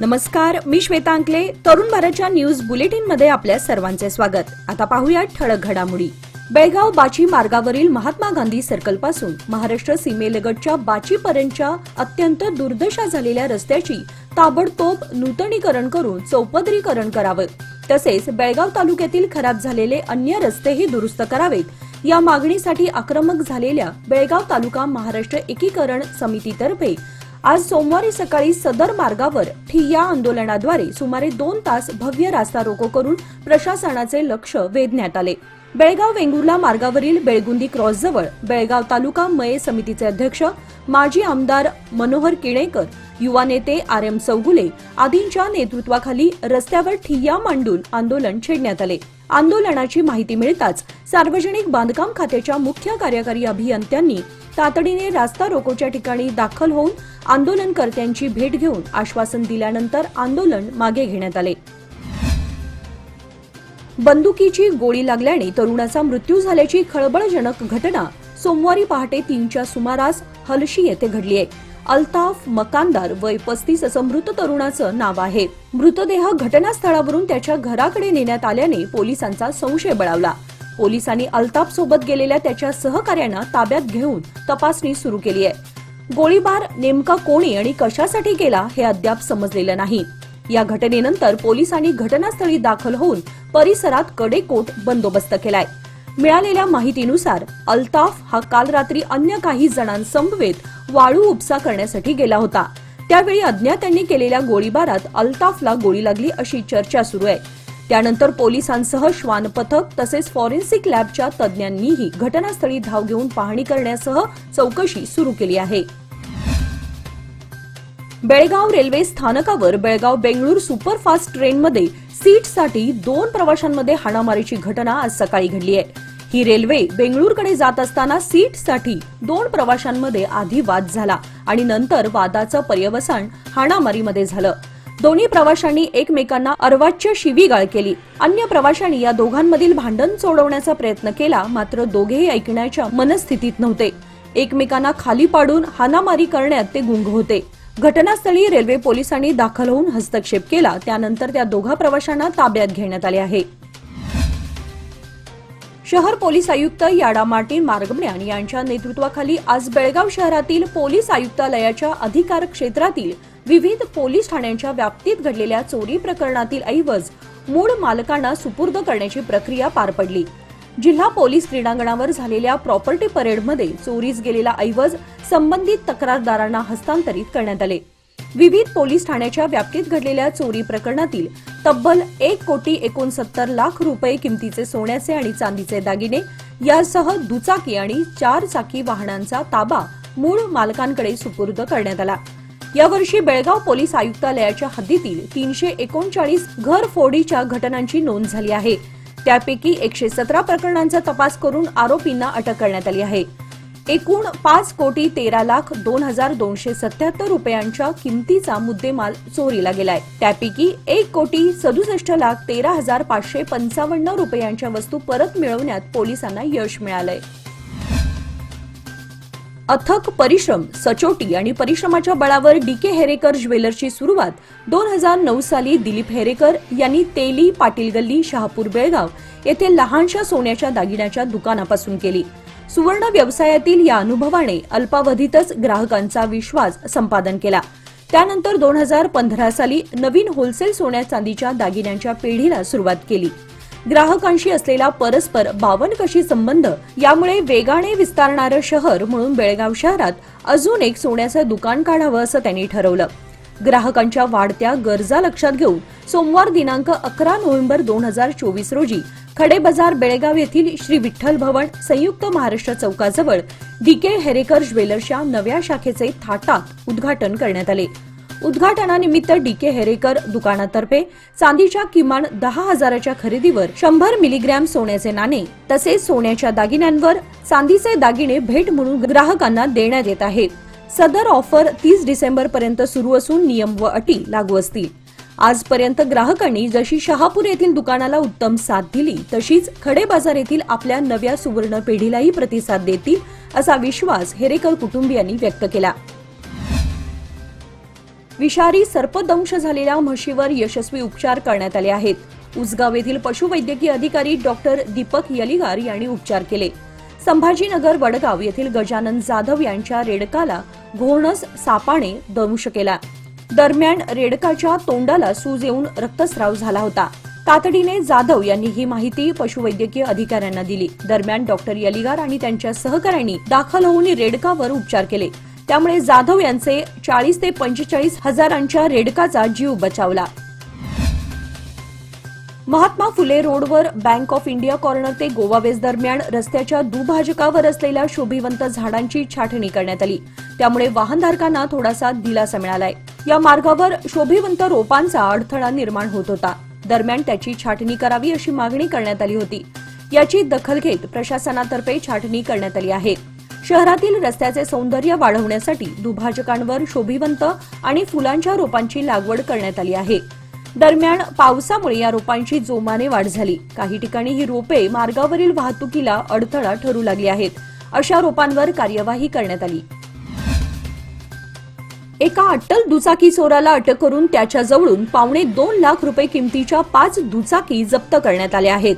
नमस्कार, मी श्वेता अंकले. तरुण भारतच्या न्यूज बुलेटिन मध्ये आपल्या सर्वांचे स्वागत. आता पाहूया ठळक घडामोडी. बेळगाव बाची मार्गावरील महात्मा गांधी सर्कल पासून महाराष्ट्र सीमेलगतच्या बाचीपर्यंतच्या अत्यंत दुर्दशा झालेल्या रस्त्याची ताबडतोब नूतनीकरण करून चौपदरीकरण करावे. तसेच बेळगाव तालुक्यातील खराब झालेले अन्य रस्तेही दुरुस्त करावेत. या मागणीसाठी आक्रमक झालेल्या बेळगाव तालुका महाराष्ट्र एकीकरण समितीतर्फे आज सोमवारी सकाळी सदर मार्गावर ठिय्या आंदोलनाद्वारे सुमारे 2 तास भव्य रास्ता रोको करून प्रशासनाचे लक्ष वेधण्यात आले. बेळगाव वेंगुर्ला मार्गावरील बेळगुंदी क्रॉसजवळ बेळगाव तालुका मये समितीचे अध्यक्ष माजी आमदार मनोहर किणेकर, युवा नेते RM चौगुले आदींच्या नेतृत्वाखाली रस्त्यावर ठिय्या मांडून आंदोलन छेडण्यात आले. आंदोलनाची माहिती मिळताच सार्वजनिक बांधकाम खात्याच्या मुख्य कार्यकारी अभियंत्यांनी तातडीने रास्ता रोकोच्या ठिकाणी दाखल होऊन आंदोलनकर्त्यांची भेट घेऊन आश्वासन दिल्यानंतर आंदोलन मागे घेण्यात आले. बंदुकीची गोळी लागल्याने तरुणाचा मृत्यू झाल्याची खळबळजनक घटना सोमवारी पहाटे 3च्या सुमारास हलशी येथे घडली आहे. अल्ताफ मकानदार वय 35 असं मृत तरुणाचं नाव आहे. मृतदेह घटनास्थळावरून त्याच्या घराकडे नेण्यात आल्याने पोलिसांचा संशय बळावला. पोलिसांनी अल्ताफ सोबत गेलेल्या त्याच्या सहकाऱ्यांना ताब्यात घेऊन तपासणी सुरू केली आहे. गोळीबार नेमका कोणी आणि कशासाठी केला हे अद्याप समजलेलं नाही. या घटनेनंतर पोलिसांनी घटनास्थळी दाखल होऊन परिसरात कडेकोट बंदोबस्त केलाय. मिळालेल्या माहितीनुसार अल्ताफ हा काल रात्री अन्य काही जणांसमवेत वाळू उपसा करण्यासाठी गेला होता. त्यावेळी अज्ञातांनी केलेल्या गोळीबारात अल्ताफला गोळी लागली अशी चर्चा सुरू आहे. त्यानंतर पोलिसांसह श्वान पथक तसेच फॉरेन्सिक लॅबच्या तज्ज्ञांनीही घटनास्थळी धाव घेऊन पाहणी करण्यासह चौकशी सुरू केली आहे. बेळगाव रेल्वे स्थानकावर बेळगाव बेंगळूर सुपरफास्ट ट्रेनमध्ये सीटसाठी 2 प्रवाशांमध्ये हाणामारीची घटना आज सकाळी घडली आहे. ही रेल्वे बेंगळूरकडे जात असताना सीटसाठी 2 प्रवाशांमध्ये आधी वाद झाला आणि नंतर वादाचं पर्यवसान हाणामारीमध्ये झालं. दोन्ही प्रवाशांनी एकमेकांना अर्वाच्य शिवीगाळ केली. अन्य प्रवाशांनी या दोघांमधील भांडण सोडवण्याचा प्रयत्न केला, मात्र दोघेही ऐकण्याच्या मनस्थितीत नव्हते. एकमेकांना खाली पाडून हाणामारी करण्यात ते गुंग होते. घटनास्थळी रेल्वे पोलिसांनी दाखल होऊन हस्तक्षेप केला. त्यानंतर त्या दोघा प्रवाशांना ताब्यात घेण्यात आले आहे. शहर पोलीस आयुक्त याडा मार्टिन मार्गमण्यान यांच्या नेतृत्वाखाली आज बेळगाव शहरातील पोलीस आयुक्तालयाच्या अधिकार क्षेत्रातील विविध पोलीस ठाण्यांच्या व्याप्तीत घडलेल्या चोरी प्रकरणातील ऐवज मूळ मालकांना सुपूर्द करण्याची प्रक्रिया पार पडली. जिल्हा पोलीस क्रीडांगणावर झालेल्या प्रॉपर्टी परेडमध्ये चोरीस गेलेला ऐवज संबंधित तक्रारदारांना हस्तांतरित करण्यात आले. विविध पोलीस ठाण्याच्या व्याप्तीत घडलेल्या चोरी प्रकरणातील तब्बल 1,69,00,000 रुपये किमतीचे सोन्याचे आणि चांदीचे दागिने यासह दुचाकी आणि 4 चाकी वाहनांचा ताबा मूळ मालकांकडे सुपूर्द करण्यात आला. यावर्षी बेळगाव पोलीस आयुक्तालयाच्या हद्दीतील 339 घरफोडीच्या घटनांची नोंद झाली आहे. त्यापैकी 117 प्रकरणांचा तपास करून आरोपींना अटक करण्यात आली आहे. एकूण 5,13,02,277 रुपयांच्या किमतीचा मुद्देमाल चोरीला गेलाय. त्यापैकी 1,67,13,555 रुपयांच्या वस्तू परत मिळवण्यात पोलिसांना यश मिळालंय. अथक परिश्रम, सचोटी आणि परिश्रमाच्या बळावर DK हेरेकर ज्वेलर्सची सुरुवात 2009 साली दिलीप हेरेकर यांनी तेली पाटील गल्ली, शहापूर, बेळगाव येथे लहानशा सोन्याच्या दागिन्याच्या दुकानापासून केली. सुवर्ण व्यवसायातील या अनुभवाने अल्पावधीतच ग्राहकांचा विश्वास संपादन केला. त्यानंतर 2015 साली नवीन होलसेल सोन्या चांदीच्या दागिन्यांच्या पिढीला सुरुवात केली. ग्राहकांशी असलेला परस्पर बावनकशी संबंध यामुळे वेगाने विस्तारणारं शहर म्हणून बेळगाव शहरात अजून एक सोन्याचं दुकान काढावं असं त्यांनी ठरवलं. ग्राहकांच्या वाढत्या गरजा लक्षात घेऊन सोमवार दिनांक 11 नोव्हेंबर 2024 रोजी खडे बाजार बेळगाव येथील श्री विठ्ठल भवन संयुक्त महाराष्ट्र चौकाजवळ DK हेरेकर ज्वेलर्सच्या नव्या शाखेचे थाटात उद्घाटन करण्यात आले. उद्घाटनानिमित्त DK हेरेकर दुकानातर्फे चांदीच्या किमान 10,000च्या खरेदीवर 100 मिलीग्रॅम सोन्याचे नाणे तसेच सोन्याच्या दागिन्यांवर चांदीचे दागिने भेट म्हणून ग्राहकांना देण्यात येत आहे. सदर ऑफर 30 डिसेंबर पर्यंत सुरू असून नियम व अटी लागू असतील. आजपर्यंत ग्राहकांनी जशी शहापूर येथील दुकानाला उत्तम साथ दिली तशीच खडे बाजार येथील आपल्या नव्या सुवर्ण पिढीलाही प्रतिसाद देतील असा विश्वास हेरेकर कुटुंबियांनी व्यक्त केला. विषारी सर्पदंश झालेल्या म्हशीवर यशस्वी उपचार करण्यात आले आहेत। उसगाव येथील पशुवैद्यकीय अधिकारी डॉक्टर दीपक यलिगार यांनी उपचार केले। संभाजीनगर वडगाव येथील गजानन जाधव यांच्या रेडकाला घोणस सापाने दंश केला। दरम्यान रेडकाच्या तोंडाला सूज येऊन रक्तस्राव झाला होता। तातडीने जाधव यांनी ही माहिती पशुवैद्यकीय अधिकाऱ्यांना दिली। दरम्यान डॉक्टर यलिगार आणि त्यांच्या सहकाऱ्यांनी दाखल होऊन रेडकावर उपचार केले। त्यामुळे जाधव यांचे 40 ते 45 हजारांच्या रेडकाचा जीव बचावला। महात्मा फुले रोडवर बँक ऑफ इंडिया कॉर्नर ते गोवा वेस्ट दरम्यान रस्त्याच्या दुभाजकावर असलेल्या शोभिवंत झाडांची छाटणी करण्यात आली। त्यामुळे वाहनधारकांना थोडासा दिलासा मिळालाय। या मार्गावर शोभिवंत रोपांचा अडथळा निर्माण होत होता। दरम्यान त्याची छाटणी करावी अशी मागणी करण्यात आली होती। याची दखल घेत प्रशासनातर्फे छाटणी करण्यात आली आहे। शहरातील रस्त्याचे सौंदर्य वाढवण्यासाठी दुभाजकांवर शोभिवंत आणि फुलांच्या रोपांची लागवड करण्यात आली आहे। दरम्यान पावसामुळे या रोपांची जोमाने वाढ झाली। काही ठिकाणी ही रोपे मार्गावरील वाहतुकीला अडथळा ठरू लागली आहेत। अशा रोपांवर कार्यवाही करण्यात आली। एका अट्टल दुचाकी चोराला अटक करून त्याच्याजवळून 2.25 लाख रुपये किमतीच्या 5 दुचाकी जप्त करण्यात आल्या आहेत।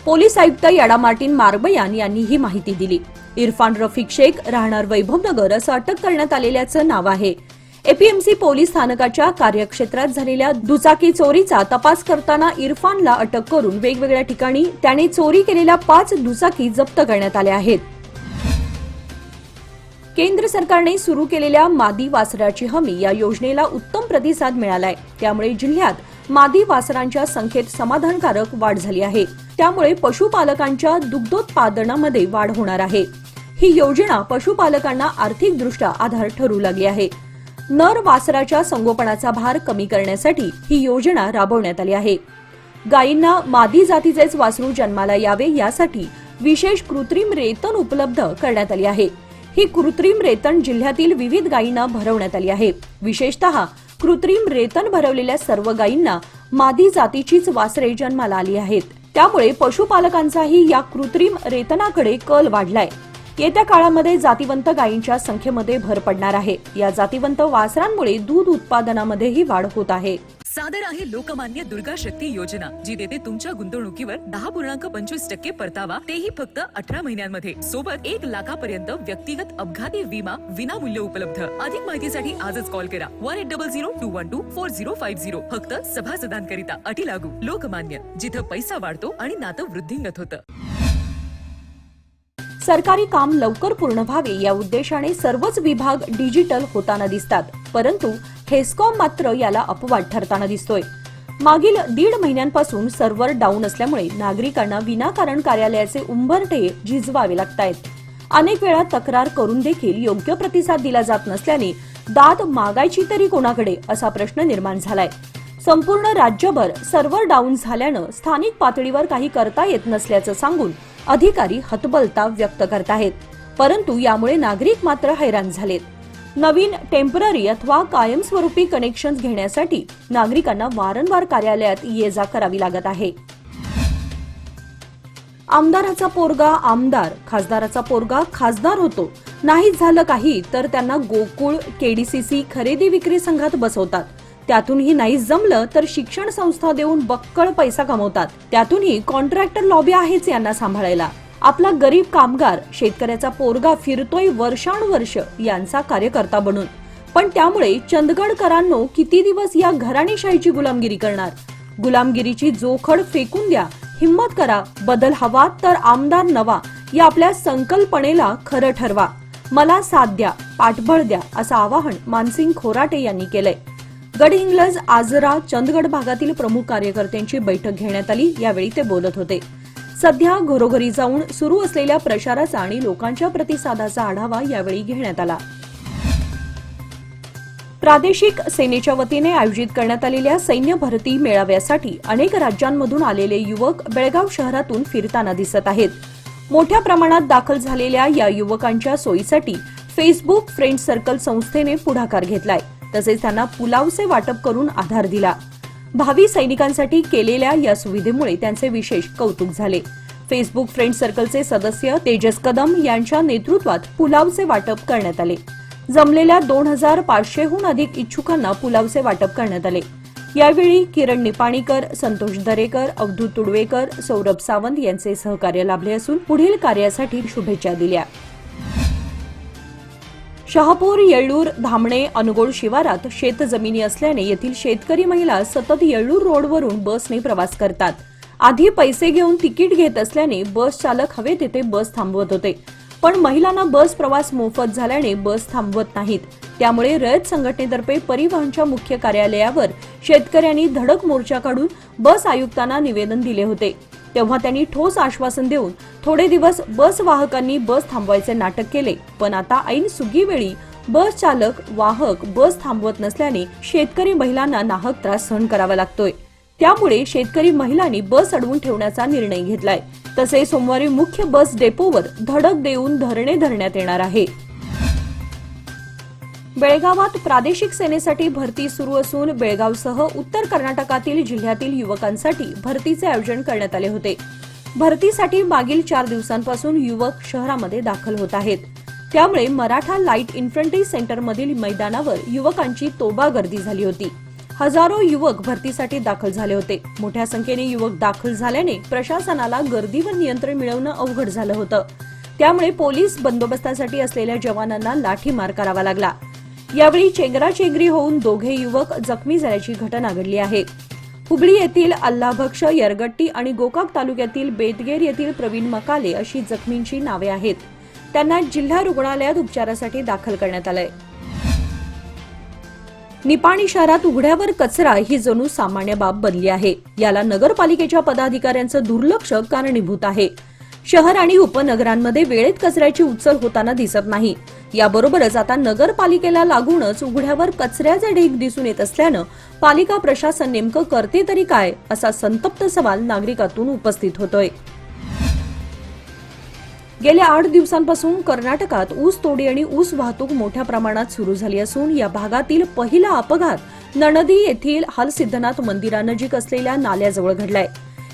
पोलीस आयुक्त याडा मार्टिन मार्बयान यांनी ही माहिती दिली। इरफान रफिक शेख राहणार वैभवनगर असं अटक करण्यात आलेल्याचं नाव आहे। एपीएमसी पोलीस स्थानकाच्या कार्यक्षेत्रात झालेल्या दुचाकी चोरीचा तपास करताना इरफानला अटक करून वेगवेगळ्या ठिकाणी त्याने चोरी केलेल्या 5 दुचाकी जप्त करण्यात आल्या आहेत। केंद्र सरकारने सुरू केलेल्या मादी वासराची हमी या योजनेला उत्तम प्रतिसाद मिळालाय। त्यामुळे जिल्ह्यात मादी वासरांच्या संख्येत समाधानकारक वाढ झाली आहे। त्यामुळे पशुपालकांच्या दुग्धोत्पादनामध्ये वाढ होणार आहे। ही योजना पशुपालकांना आर्थिकदृष्ट्या आधार ठरू लागली आहे। नर वासराच्या संगोपनाचा भार कमी करण्यासाठी ही योजना राबवण्यात आली आहे। गायींना मादी जातीचेच वासरू जन्माला यावे यासाठी विशेष कृत्रिम रेतन उपलब्ध करण्यात आली आहे। ही कृत्रिम रेतन जिल्ह्यातील विविध गायींना भरवण्यात आली आहे। विशेषतः कृत्रिम रेतन भरवलेल्या सर्व गायींना मादी जातीचीच वासरे जन्माला आली आहेत। त्यामुळे पशुपालकांचाही या कृत्रिम रेतनाकडे कल वाढलाय। येत्या काळामध्ये जातीवंत गायींच्या संख्येमध्ये भर पडणार आहे। या जातीवंत वासरांमुळे दूध उत्पादनामध्येही वाढ होत आहे। सादर आहे लोकमान्य दुर्गा शक्ती योजना, जी देते तुमच्या गुंतवणुकीवर 10.25% परतावा, तेही फक्त 18 महिन्यांमध्ये। सोबत 1 लाखापर्यंत व्यक्तिगत अपघाती विमा विनामूल्य उपलब्ध। अधिक माहितीसाठी आजच कॉल करा 1800-212-4050। फक्त सभासदांकरिता, अटी लागू। लोकमान्य, जिथं पैसा वाढतो आणि नातं वृद्धिंगत होतं। सरकारी काम लवकर पूर्ण व्हावे या उद्देशाने सर्वच विभाग डिजिटल होताना दिसतात, परंतु हेस्कॉम मात्र याला अपवाद ठरताना दिसतोय। मागील 1.5 महिन्यांपासून सर्व्हर डाऊन असल्यामुळे नागरिकांना विनाकारण कार्यालयाचे उंबरठे झिजवावे लागतायत। अनेक वेळा तक्रार करून देखील योग्य प्रतिसाद दिला जात नसल्याने दाद मागायची तरी कोणाकडे असा प्रश्न निर्माण झालाय। संपूर्ण राज्यभर सर्व्हर डाऊन झाल्यानं स्थानिक पातळीवर काही करता येत नसल्याचं सांगून अधिकारी हतबलता व्यक्त करत आहेत, परंतु यामुळे नागरिक मात्र हैराण झालेत। नवीन टेम्पररी अथवा कायमस्वरूपी कनेक्शन घेण्यासाठी नागरिकांना वारंवार कार्यालयात ये-जा करावी लागत आहे। आमदाराचा पोरगा आमदार, खासदाराचा पोरगा खासदार होतो। नाही झालं काही तर त्यांना गोकुळ, केडीसीसी खरेदी विक्री संघात बसवतात। त्यातूनही नाही जमलं तर शिक्षण संस्था देऊन बक्कळ पैसा कमवतात। त्यातूनही कॉन्ट्रॅक्टर लॉबी आहेच यांना सांभाळायला। आपला गरीब कामगार, शेतकऱ्याचा पोरगा फिरतोय वर्षानुवर्ष यांचा कार्यकर्ता बनून, पण त्यामुळे चंदगडकरांनो किती दिवस या घराणेशाहीची गुलामगिरी करणार? गुलामगिरीची जोखड फेकून द्या, हिम्मत करा, बदल हवा तर आमदार नवा या आपल्या संकल्पनेला खरं ठरवा। मला साथ द्या, पाठबळ द्या असं आवाहन मानसिंग खोराटे यांनी केलंय। गडहिंग्लज, आजरा, चंदगड भागातील प्रमुख कार्यकर्त्यांची बैठक घेण्यात आली। यावेळी ते बोलत होते। सध्या घरोघरी जाऊन सुरू असलेल्या प्रचाराचा आणि लोकांच्या प्रतिसादाचा आढावा यावेळी घेण्यात आला। प्रादेशिक सेनेच्या वतीने आयोजित करण्यात आलेल्या सैन्य भरती मेळाव्यासाठी अनेक राज्यांमधून आलेले युवक बेळगाव शहरातून फिरताना दिसत आहेत। मोठ्या प्रमाणात दाखल झालेल्या या युवकांच्या सोयीसाठी फेसबुक फ्रेंड सर्कल संस्थेने पुढाकार घेतलाय। तसेच त्यांना पुलावचे वाटप करून आधार दिला। भावी सैनिकांसाठी केलेल्या या सुविधेमुळे त्यांचे विशेष कौतुक झाले। फेसबुक फ्रेंड सर्कलचे सदस्य तेजस कदम यांच्या नेतृत्वात पुलावचे वाटप करण्यात आले। जमलेल्या 2500हून अधिक इच्छुकांना पुलावचे वाटप करण्यात आले। यावेळी किरण निपाणीकर, संतोष दरेकर, अवधूत तुडवेकर, सौरभ सावंत यांचे सहकार्य लाभले असून पुढील कार्यासाठी शुभेच्छा दिल्या। शहापूर, येळ्ळूर, धामणे, अनुगोळ शिवारात शेतजमिनी असल्याने येथील शेतकरी महिला सतत येळ्ळूर रोडवरून बसने प्रवास करतात। आधी पैसे घेऊन तिकीट घेत असल्याने बस चालक हवे तिथे बस थांबवत होते, पण महिलांना बस प्रवास मोफत झाल्याने बस थांबवत नाहीत। त्यामुळे रयत संघटनेतर्फे परिवहनच्या मुख्य कार्यालयावर शेतकऱ्यांनी धडक मोर्चा काढून बस आयुक्तांना निवेदन दिले होते। तेव्हा त्यांनी ठोस आश्वासन देऊन थोडे दिवस बस वाहकांनी बस थांबवायचे नाटक केले, पण आता ऐन सुगीवेळी बस चालक वाहक बस थांबवत नसल्याने शेतकरी महिलांना नाहक त्रास सहन करावा लागतोय। त्यामुळे शेतकरी महिलांनी बस अडवून ठेवण्याचा निर्णय घेतलाय। तसे सोमवारी मुख्य बस डेपोवर धडक देऊन धरणे धरण्यात येणार आहे। बेळगावात प्रादेशिक सेनेसाठी भरती सुरू असून बेळगावसह उत्तर कर्नाटकातील जिल्ह्यातील युवकांसाठी भरतीचे आयोजन करण्यात आले होते। भरतीसाठी मागील 4 दिवसांपासून युवक शहरामध्ये दाखल होत आहेत। त्यामुळे मराठा लाईट इन्फंट्री सेंटरमधील मैदानावर युवकांची तोबा गर्दी झाली होती। हजारो युवक भरतीसाठी दाखल झाले होते। मोठ्या संख्येने युवक दाखल झाल्याने प्रशासनाला गर्दीवर नियंत्रण मिळवणं अवघड झालं होतं। त्यामुळे पोलीस बंदोबस्तासाठी असलेल्या जवानांना लाठीमार करावा लागला। यावेळी चेंगराचेंगरी होऊन दोघे युवक जखमी झाल्याची घटना घडली आहे। हुबळी येथील अल्लाभक्ष, यरगट्टी आणि गोकाक तालुक्यातील बेतगेर येथील प्रवीण मकाले अशी जखमींची नावे आहेत। त्यांना जिल्हा रुग्णालयात उपचारासाठी दाखल करण्यात आलंय। निपाणी शहरात उघड्यावर कचरा ही जणू सामान्य बाब बनली आहे। याला नगरपालिकेच्या पदाधिकाऱ्यांचं दुर्लक्ष कारणीभूत आहे। शहर आणि उपनगरांमध्ये वेळेत कचऱ्याची उचल होताना दिसत नाही। याबरोबरच आता नगरपालिकेला लागूनच उघड्यावर कचऱ्याचे ढीग दिसून येत असल्यानं पालिका प्रशासन नेमकं करते तरी काय, असा संतप्त सवाल नागरिकातून उपस्थित होतोय। गेल्या 8 दिवसांपासून कर्नाटकात ऊस तोडी आणि ऊस वाहतूक मोठ्या प्रमाणात सुरू झाली असून या भागातील पहिला अपघात नणदी येथील हलसिद्धनाथ मंदिरानजीक असलेल्या नाल्याजवळ घडलाय।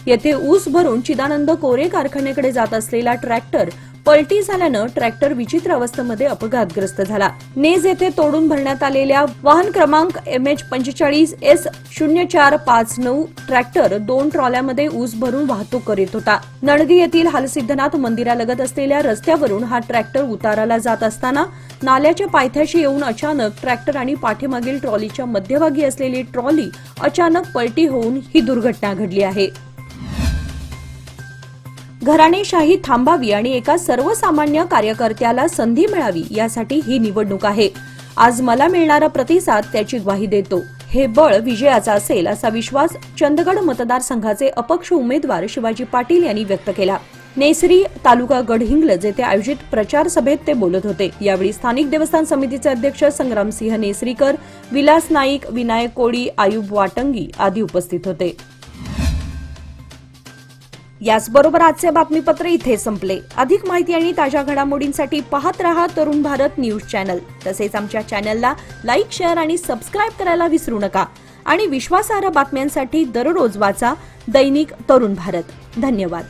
येथे ऊस भरून चिदानंद कोरे कारखान्याकडे जात असलेला ट्रॅक्टर पलटी झाल्यानं ट्रॅक्टर विचित्र अवस्थेमध्ये अपघातग्रस्त झाला। नेज येथे तोडून भरण्यात आलेल्या वाहन क्रमांक MH45S0459 ट्रॅक्टर 2 ट्रॉल्यामध्ये ऊस भरून वाहतूक करीत होता। नणदी येथील हलसिद्धनाथ मंदिरालगत असलेल्या रस्त्यावरून हा ट्रॅक्टर उताराला जात असताना नाल्याच्या पायथ्याशी येऊन अचानक ट्रॅक्टर आणि पाठीमागील ट्रॉलीच्या मध्यभागी असलेली ट्रॉली अचानक पलटी होऊन ही दुर्घटना घडली आहे। घराणेशाही थांबावी आणि एका सर्वसामान्य कार्यकर्त्याला संधी मिळावी यासाठी ही निवडणूक आहे। आज मला मिळणारा प्रतिसाद त्याची ग्वाही देतो। हे बळ विजयाचा असेल असा विश्वास चंदगड मतदारसंघाचे अपक्ष उमेदवार शिवाजी पाटील यांनी व्यक्त केला। नेसरी तालुका गडहिंग्लज येथे आयोजित प्रचार सभेत ते बोलत होते। यावेळी स्थानिक देवस्थान समितीचे अध्यक्ष संग्रामसिंह नेसरीकर, विलास नाईक, विनायक कोळी, आयुब वाटंगी आदी उपस्थित होते। याचबरोबर आजचे बातमीपत्र इथे संपले। अधिक माहिती आणि ताज्या घडामोडींसाठी पाहत रहा तरुण भारत न्यूज चॅनल। तसेच आमच्या चॅनलला लाईक, शेअर आणि सबस्क्राईब करायला विसरू नका। आणि विश्वासार्ह बातम्यांसाठी दररोज वाचा दैनिक तरुण भारत। धन्यवाद।